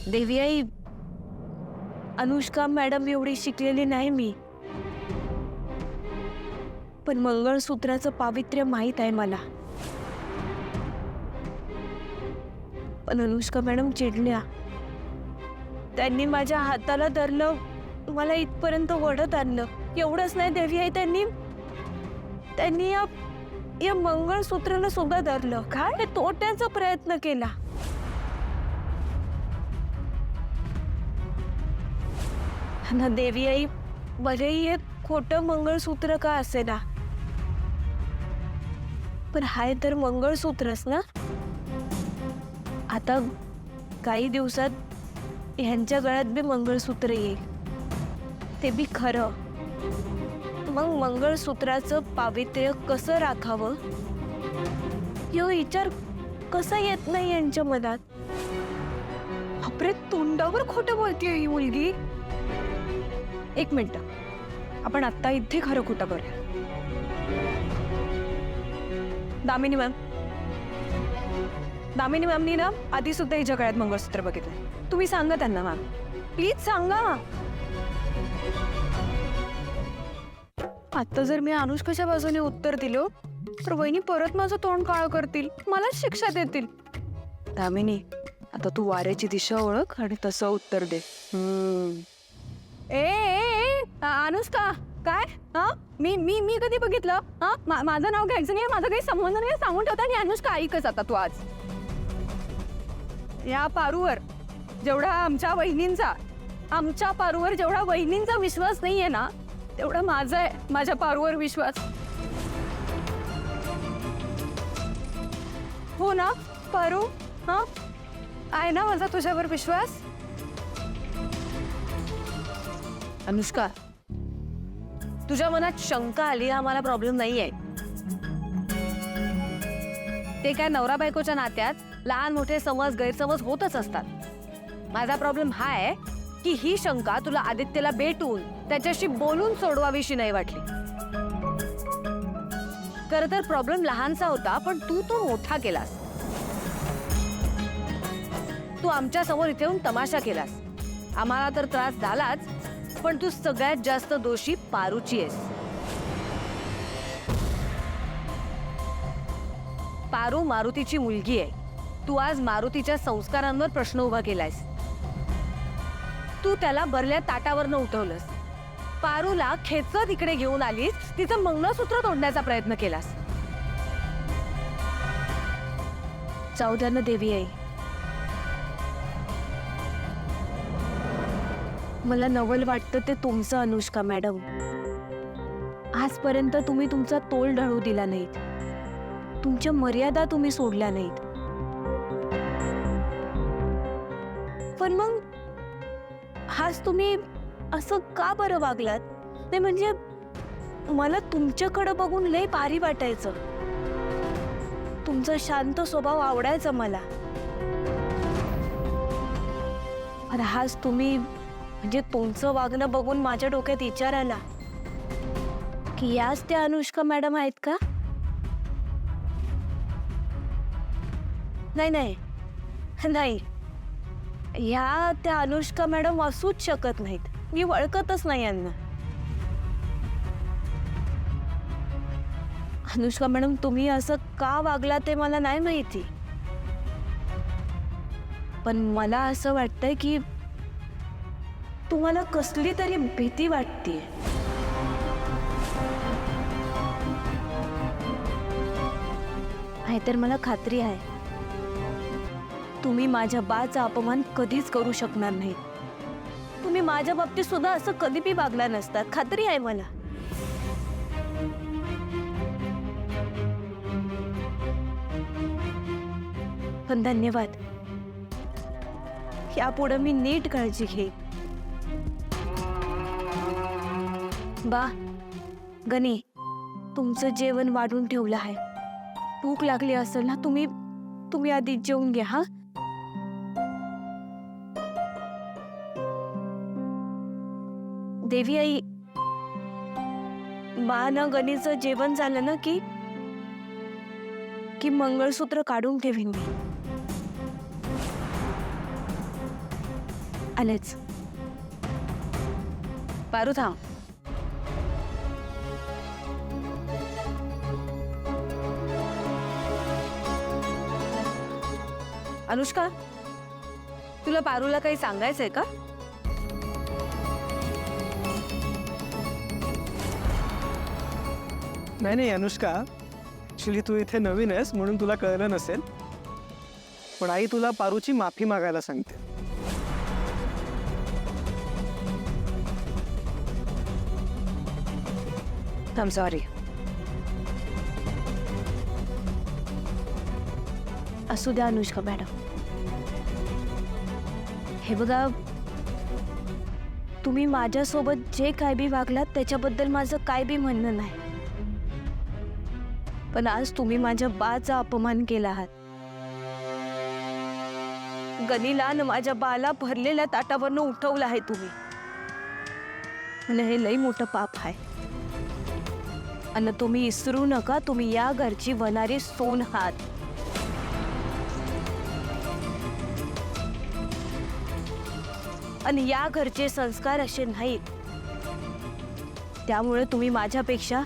देवी आई, अनुष्का मॅडम एवढी शिकलेली नाही मी, पण मंगळसूत्राचं पावित्र्य माहित आहे मला. पण अनुष्का मॅडम चिडल्या. त्यांनी माझ्या हाताला धरलं, मला इथपर्यंत ओढत आणलं. एवढंच नाही देवी आई, त्यांनी या मंगळसूत्राला सुद्धा धरलं. काय ते तोडण्याचा प्रयत्न केला. ना देवी आई, भलेही हे खोटं मंगळसूत्र का असेना, पण हाय तर मंगळसूत्रच ना. आता काही दिवसात ह्यांच्या गळ्यात बी मंगळसूत्र येईल, ते बी खरं. मग मंगळसूत्राचं पावित्र्य कसं राखावं यो विचार कसा येत नाही यांच्या मनात. बापरे, तोंडावर खोटं बोलतीये ही मुलगी. एक मिनिट, आपण आत्ता इथे खरं खोटं करूया. दामिनी मॅमनी ना आधी सुद्धा हिच्या गळ्यात मंगळसूत्र बघितलंय. तुम्ही सांगा त्यांना मॅम, प्लीज सांगा. आता जर मी अनुष्काच्या बाजूने उत्तर दिलो तर वहिनी परत माझं तोंड काळं करतील, मलाच शिक्षा देतील. दामिनी, आता तू वाऱ्याची दिशा ओळख आणि तसं उत्तर दे. अनुष्का, काय? हा, मी कधी बघितलं? हा, माझं नाव घ्यायचं नाही, माझा काही संबंध नाही सांगून ठेवता. आणि अनुष्का, ऐकच आता तू आज या पारूवर जेवढा आमच्या पारूवर जेवढा वहिनींचा विश्वास नाहीये ना, तेवढा माझा आहे माझ्या पारूवर विश्वास. हो ना पारू? हा, आहे ना माझा तुझ्यावर विश्वास? अनुष्का, तुझ्या मनात शंका आली हा मला प्रॉब्लेम नाही आहे. ते काय नवरा बायकोच्या नात्यात लहान मोठे समज गैरसमज होतच असतात. माझा प्रॉब्लेम हा आहे की ही शंका तुला आदित्यला भेटून त्याच्याशी बोलून सोडवावीशी नाही वाटली. खरं तर प्रॉब्लेम लहानसा होता, पण तू तो मोठा केलास. तू आमच्या समोर इथे येऊन तमाशा केलास. आम्हाला तर त्रास झालाच, पण तू सगळ्यात जास्त दोषी पारूची आहेस. पारू मारुतीची मुलगी आहे. तू आज मारुतीच्या संस्कारांवर प्रश्न उभा केलायस. तू त्याला भरल्या ताटावरनं उठवलंस. पारूला खेचत इकडे घेऊन आलीस, तिचं मंगळसूत्र तोडण्याचा प्रयत्न केलास. जाऊ द्या ना देवी आई, मला नवल वाटतं ते तुमचं अनुष्का मॅडम. आजपर्यंत तुम्ही तुमचा तोल ढळू दिला नाहीत, तुमच्या मर्यादा तुम्ही सोडल्या नाहीत. पण मग आज तुम्ही असं का बरं वागलात? नाही म्हणजे मला तुमच्याकडे बघून लय भारी वाटायचं. तुमचा शांत स्वभाव आवडायचा मला. पण आज तुम्ही म्हणजे तुमचं वागणं बघून माझ्या डोक्यात विचार आला की याच त्या अनुष्का मॅडम आहेत का? नाही नाही नाही, ह्या त्या अनुष्का मॅडम असूच शकत नाहीत. मी ओळखतच नाही यांना. अनुष्का मॅडम, तुम्ही असं का वागला ते मला नाही माहिती, पण मला असं वाटतंय की तुम्हाला कसली तरी भीती वाटतेय. नाहीतर मला खात्री आहे तुम्ही माझ्या बाचा अपमान कधीच करू शकणार नाही. तुम्ही माझ्या बाबतीत सुद्धा असं कधी बी वागला नसतात, खात्री आहे मला. पण धन्यवाद. यापुढे मी नीट काळजी घेईन. बा, गणी, तुमचं जेवण वाढून ठेवलं आहे. भूक लागली असेल ना, तुम्ही आधी जेवून घ्या. हा, देवी आई, बा ना गणीचं जेवण झालं ना की मंगळसूत्र काढून ठेवीन मी. आलेच. पारू थांब. अनुष्का, तुला पारूला काही सांगायचंय का? नाही नाही अनुष्का, ॲक्च्युली तू इथे नवीन आहेस म्हणून तुला कळलं नसेल, पण आई तुला पारूची माफी मागायला सांगते. I sorry. असू द्या अनुष्का मॅडम. हे बघा, तुम्ही माझ्यासोबत जे काय बी वागलात त्याच्याबद्दल माझं काय बी म्हणणं नाही, पण आज तुम्ही माझ्या बाचा अपमान केला आहात. गनीला न माझ्या बाला भरलेल्या ताटावरनं उठवलं आहे तुम्ही, आणि हे लई मोठं पाप आहे. आणि तुम्ही विसरू नका, तुम्ही या घरची वनारी सोन आहात. आणि या घरचे संस्कार असे नाहीत, त्यामुळे तुम्ही माझ्यापेक्षा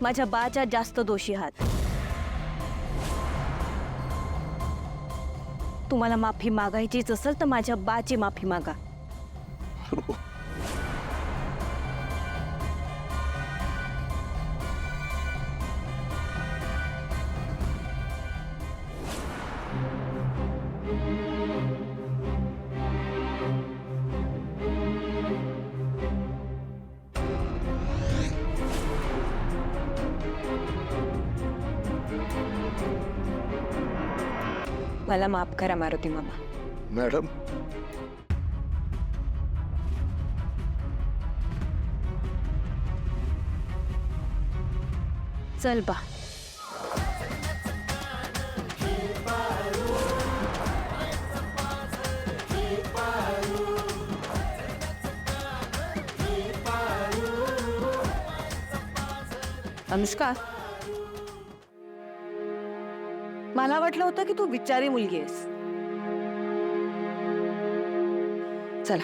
माझ्या बाच्या जास्त दोषी आहात. तुम्हाला माफी मागायचीच असेल तर माझ्या बाची माफी मागा. मला माफ करा मारुती मामा. मॅडम, चल बा. अनुष्का, मला वाटलं होतं की तू बिचारी मुलगी आहेस. चला.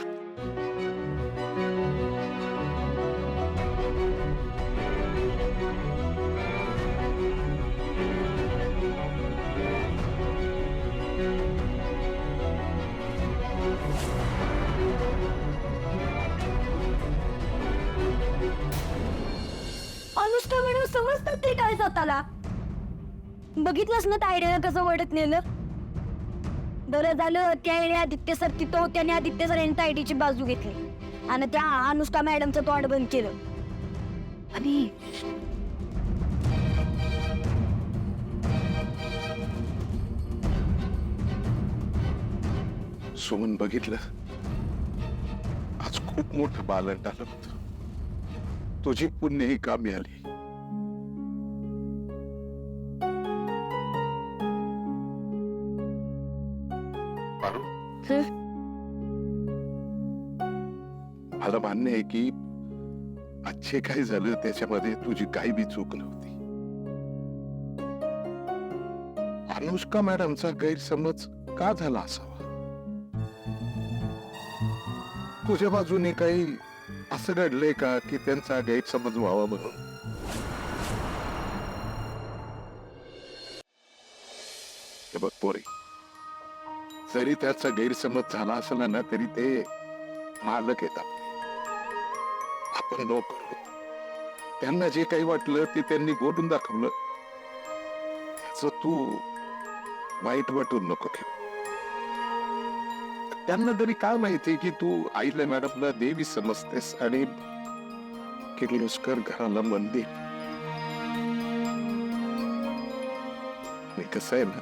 अनुष्का मॅडम समजतात ते काय स्वतःला. बघितलंस ना तायडीला कसं वडत नेलं. बरं झालं त्याने आदित्य सर तिथं होते आणि आदित्य सर यांनी तायडीची बाजू घेतली आणि त्या अनुष्का मॅडमचं तोंड बंद केलं. आणि सुमन बघितलं, आज खूप मोठं बालन आलं होतं. तुझी पुण्यही कामी आली. पारू, मला मान्य आहे की आजचे काय झालं त्याच्यामध्ये तुझी काही बी चूक नव्हती. अनुष्का मॅडमचा गैरसमज का झाला असावा? तुझ्या बाजूने काही असं घडलंय का की त्यांचा गैरसमज व्हावा म्हणून? हे बघ पोरी, जरी त्याचा गैरसमज झाला असला ना तरी ते मालक आहेत आपले. आपण नोकर आहोत. त्यांना जे काही वाटलं ते त्यांनी बोलून दाखवलं. त्याचं तू वाईट वाटून नको घेऊ. त्यांना तरी काय माहिती की तू आईला मॅडमला देवी समजतेस आणि किर्लोस्कर घराला मंदिर. कसं आहे ना,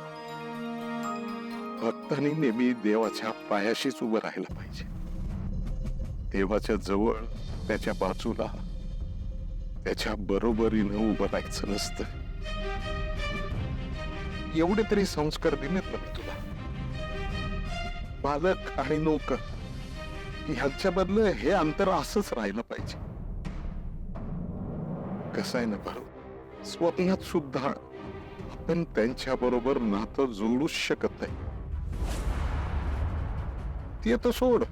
भक्तांनी नेहमी देवाच्या पायाशीच उभं राहायला पाहिजे. देवाच्या जवळ, त्याच्या बाजूला, त्याच्या बरोबरीनं उभं राहायचं नसतं. एवढे तरी संस्कार दिलेत ना मी तुला. मालक आणि नोकर ह्यांच्यामधलं हे अंतर असंच राहिलं पाहिजे. कसं आहे ना भाऊ, स्वप्नात सुद्धा आपण त्यांच्या बरोबर नातं जोडूच शकत नाही. ते तर सोड,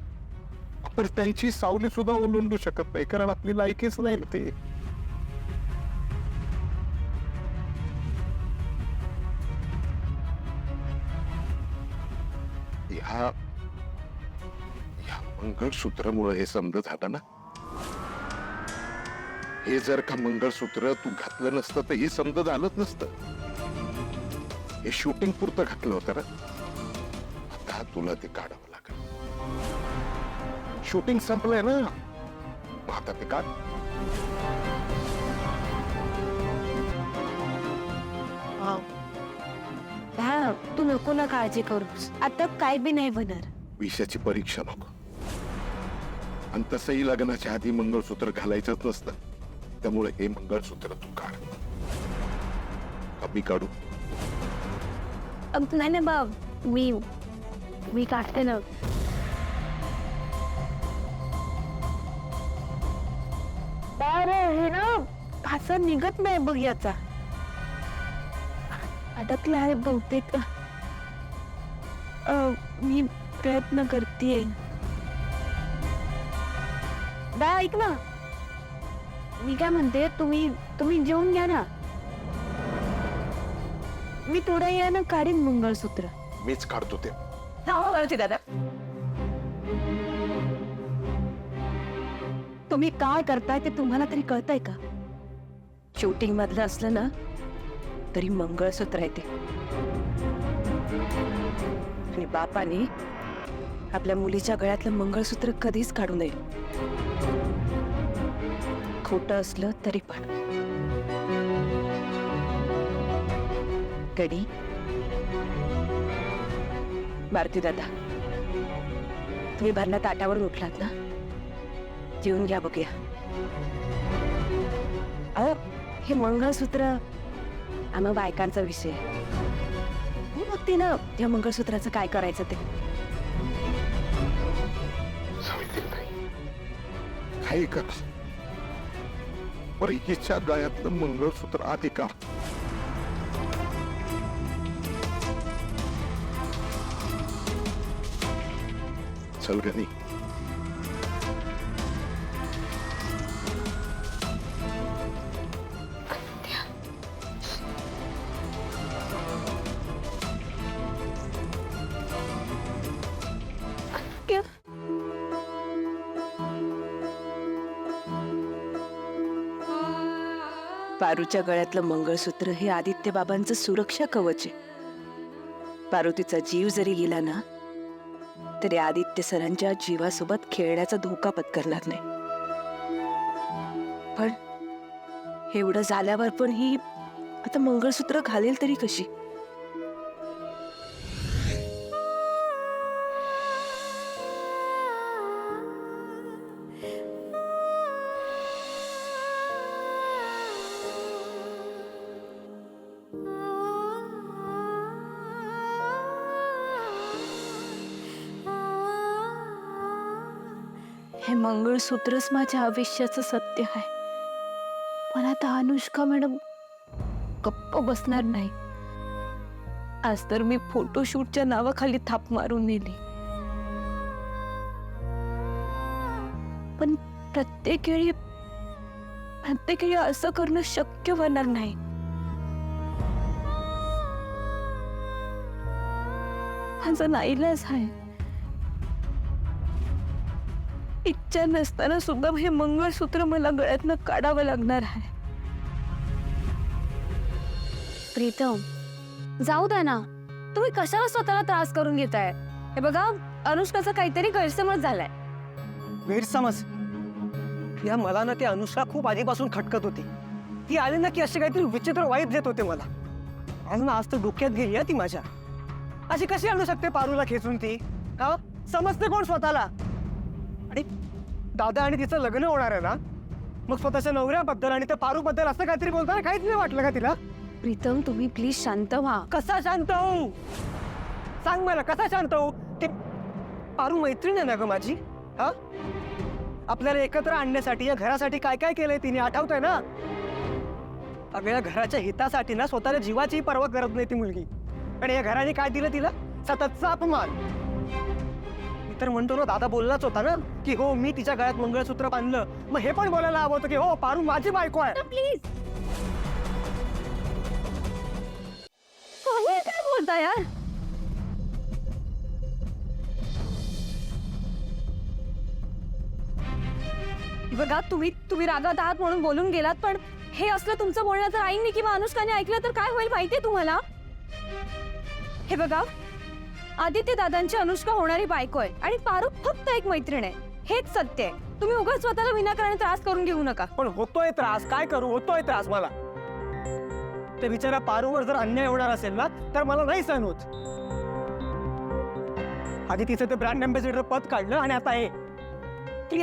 पण त्यांची सावली सुद्धा ओलांडू शकत नाही, कारण आपली लायकीच नाही ना ते. ह्या मंगळसूत्रामुळे हे समज झालं ना. हे जर का मंगळसूत्र तू घातलं नसतं तर हे समज झालंच नसतं. हे शूटिंग पुरतं घातलं होतं ना. आता तुला ते काढावं लागेल. शूटिंग संपलंय ना, आता ते काढ. हा, तू नको ना काळजी करूस, आता काय बी नाही होणार. विषयाची परीक्षा नको. आणि तसंही लग्नाच्या आधी मंगळसूत्र घालायचंच नसतं, त्यामुळे हे मंगळसूत्र तू काढ. कमी काढू. नाही ना बाब, मी काढते ना. अरे हे ना फासा निघत नाही बघ याचा, अडकला आहे बहुतेक. मी प्रयत्न करतेय. बा ऐक ना, मी काय म्हणते, तुम्ही जेवून घ्या ना. मी थोड्या वेळानं काढीन मंगळसूत्र. मीच काढतो ते. दादा, तुम्ही काय करताय ते तुम्हाला तरी कळतंय का? शूटिंग मधलं असलं ना तरी मंगळसूत्र आहे ते. आणि बापाने आपल्या मुलीच्या गळ्यातलं मंगळसूत्र कधीच काढू नये, खोटं असलं तरी पण. गडी, भारती दादा, तुम्ही भरल्या ताटावरून उठलात ना, जेवून घ्या बघूया. अहो, हे मंगळसूत्र आम्हा बायकांचा विषय. मी बघते ना त्या मंगळसूत्राचं काय करायचं ते. काही कर, बरं हिच्या गळ्यातलं मंगळसूत्र आधी का. चल गणी. पारूच्या गळ्यातलं मंगळसूत्र हे आदित्य बाबांचं सुरक्षा कवच आहे. पार्वतीचा जीव जरी गेला ना तरी आदित्य सरांच्या जीवासोबत खेळण्याचा धोका पत्करणार नाही. पण एवढं झाल्यावर पण ही आता मंगळसूत्र घालेल तरी कशी? हे मंगळसूत्रच माझ्या आयुष्याचं सत्य आहे. पण आता अनुष्का मॅडम गप्प बसणार नाही. आज तर मी फोटोशूटच्या नावाखाली थाप मारून नेली, पण प्रत्येक वेळी असं करणं शक्य होणार नाही. माझा नाईलाज आहे. इच्छा नसताना सुद्धा हे मंगळसूत्र मला गळ्यातनं काढावं लागणार आहे. प्रीतम, जाऊ द्या ना, तुम्ही कशाला स्वतःला त्रास करून घेताय? हे बघा, अनुष्काचा काहीतरी गैरसमज झालाय. गैरसमज? या मला ना ती अनुष्का खूप आधीपासून खटकत होती. ती आली ना की असे काहीतरी विचित्र वाईब देत होते मला. आज तर डोक्यात गेली ती माझ्या. अशी कशी आणू शकते पारूला खेचून ती? हा, समजते कोण स्वतःला? आणि दादा आणि तिचं लग्न होणार आहे ना, मग स्वतःच्या नवऱ्याबद्दल आणि त्या पारूबद्दल असं काहीतरी बोलताना काहीच नाही वाटलं का तिला? प्रीतम, तुम्ही प्लीज शांत व्हा. कसा शांत होऊ? सांग मला, कसा शांत होऊ? ते पारू मैत्रीण आहे ना ग माझी. हा, आपल्याला एकत्र आणण्यासाठी या घरासाठी काय काय केलंय तिने, आठवतंय ना? अगं, या घराच्या हितासाठी ना स्वतःच्या जीवाची पर्वा करत नाही ती मुलगी. आणि या घराने काय दिलं तिला? सततचा अपमान. तर म्हणतो ना, दादा बोललाच होता ना की हो मी तिच्या गळ्यात मंगळसूत्र बांधलं, मग हे पण बोलायला हवं होतं की हो पारू माझी बायको आहे. प्लीज काय बोलता यार? बघा, तुम्ही रागात आहात म्हणून बोलून गेलात, पण हे असलं तुमचं बोलणं जर आईने किंवा अनुष्काने ऐकलं तर काय होईल माहितीये तुम्हाला? हे बघा, आदित्य दादांची अनुष्का होणारी बायको आहे आणि पारू फक्त एक मैत्रीण आहे, हेच सत्य आहे. तुम्ही उगाच स्वतःला विनाकारण त्रास करून घेऊ नका. पण होतोय त्रास, काय करू, होतोय त्रास मला. ते बिचारा पारूवर जर अन्याय होणार असेल ना तर मला नाही सहन होत. आधी तिचं ते ब्रँड अँबॅसिडर पद काढलं आणि आता हे की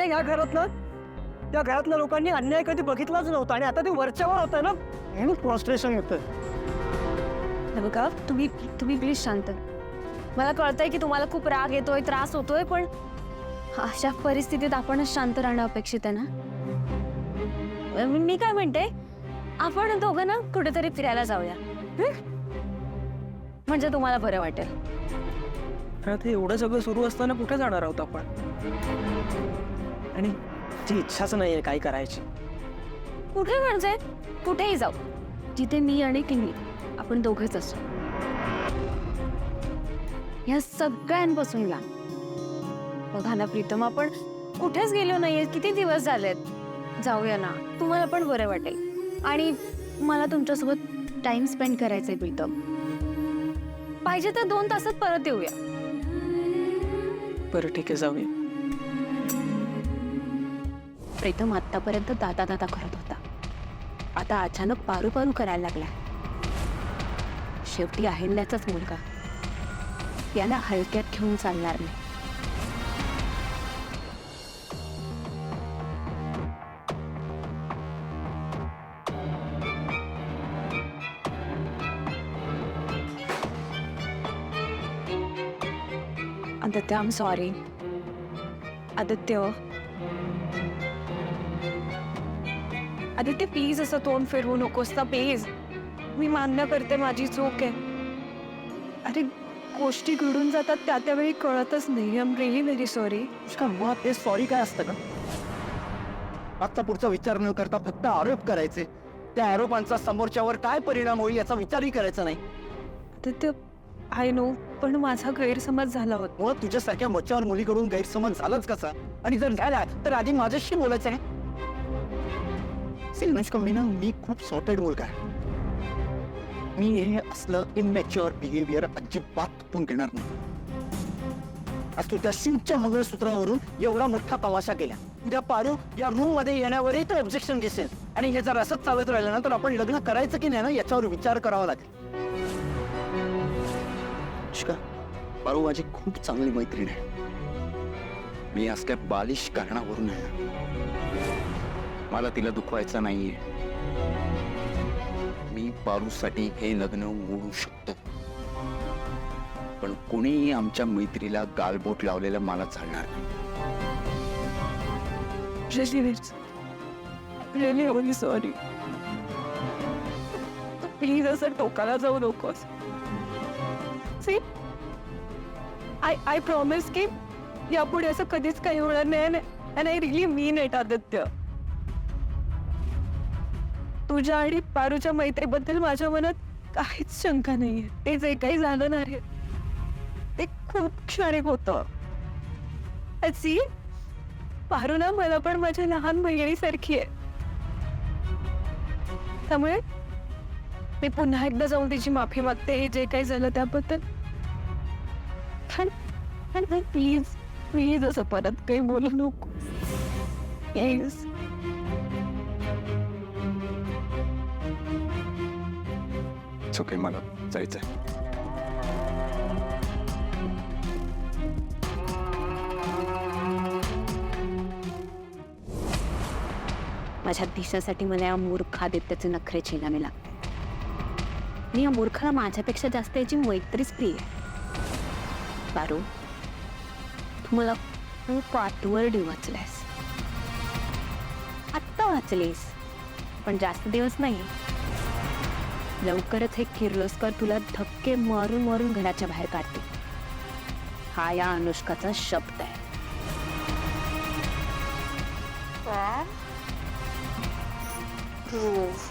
या घरातल्या लोकांनी अन्याय कधी बघितलाच नव्हता आणि आता ते वरच्यावर होतं ना, म्हणून फ्रस्ट्रेशन येतं. हे बघा, तुम्ही प्लीज शांत. मला कळतंय की तुम्हाला खूप राग येतोय, त्रास होतोय, पण अशा परिस्थितीत आपणच शांत राहणं अपेक्षित आहे ना. मी काय म्हणते, आपण दोघं ना कुठेतरी फिरायला जाऊया, म्हणजे तुम्हाला बरं वाटेल. आता एवढं सगळं सुरू असताना कुठे जाणार आहोत आपण? आणि ती इच्छाच नाहीये काय करायची. कुठे म्हणजे? कुठेही जाऊ, जिथे मी आणि किमी आपण दोघेच असू. या सगळ्यांपासून लांब. बघा ना प्रीतम, आपण कुठेच गेलो नाहीये, किती दिवस झालेत. जाऊया ना, तुम्हाला पण बरं वाटेल. आणि मला तुमच्यासोबत टाइम स्पेंड करायचंय प्रीतम. पाहिजे तर 2 तासात परत येऊया. बरं ठीक आहे, जाऊया. प्रीतम आतापर्यंत दादा दादा करत होता, आता अचानक पारू पारू करायला लागला. शेवटी अहिल्याचाच मुलगा, याला हलक्यात घेऊन चालणार नाही. Aditya, I am sorry. Aditya please असं तोंड फिरवू नकोस ना प्लीज. मी मान्य करते माझी चूक आहे. अरे गोष्टी घडून जातात त्यावेळी कळतच नाही. I am really very sorry. मुळात ते सॉरी काय असतं का? मागचा पुढचा विचार न करता फक्त आरोप करायचे. त्या आरोपांचा समोरच्यावर काय परिणाम होईल याचा विचारही करायचा नाही. आदित्य आय नो, पण माझा गैरसमज झाला होता. मग तुझ्यासारख्या मच्छावर मुलीकडून गैरसमज झालाच कसा? आणि जर झाला तर आधी माझ्याशी बोलायचं आहे. अनुष्का, मी खूप सॉर्टेड मुलगा आहे. मी हे असलं इमॅच्युअर बिहेवियर अजिबात पण घेणार नाही. आज तू त्या शिवच्या मंगळसूत्रावरून एवढा मोठा तमाशा केला. उद्या पारू या रूम मध्ये येण्यावरही तो ऑब्जेक्शन दिसेल आणि हे जर असंच चालत राहिलं ना तर आपण लग्न करायचं की नाही ना याच्यावर विचार करावा लागेल. पारू माझी खूप चांगली मैत्रीण आहे. मी आज काय बालिश कारणावरून आहे. मला तिला दुखवायचं नाहीये. मी पारूसाठी हे लग्न मोडू शकतो, पण कोणीही आमच्या मैत्रीला गालबोट लावलेलं मला चालणार नाही. Really sorry. प्लीज असं टोकाला जाऊ नकोस. See, I promise की यापुढे असं कधीच काही होणार नाही. And I really mean it, Aditya. तुझ्या आणि पारूच्या मैत्रीबद्दल माझ्या मनात काहीच शंका नाहीये. ते जे काही झालं ना रे, ते खूप क्षणिक होतं. सी, पारू ना मला पण माझ्या लहान बहिणीसारखी आहे. त्यामुळे मी पुन्हा एकदा जाऊन तिची माफी मागते हे जे काही झालं त्याबद्दल. प्लीज प्लीज असं परत काही बोलू नको. प्लीज. ओके, मला जायचंय. माझ्या दिशासाठी मला या मूर्ख आदित्याचे नखरे झेलावे लागते. मी या मूर्खाला माझ्यापेक्षा जास्त याची मैत्रीच प्रिय आहे. पारू, तू मला खूप आतवर वाचलास. आत्ता वाचलीस, पण जास्त दिवस नाही. लवकरच हे किर्लोस्कर तुला धक्के मारून मारून घराच्या बाहेर काढते. हा या अनुष्काचा शब्द आहे. प्रूफ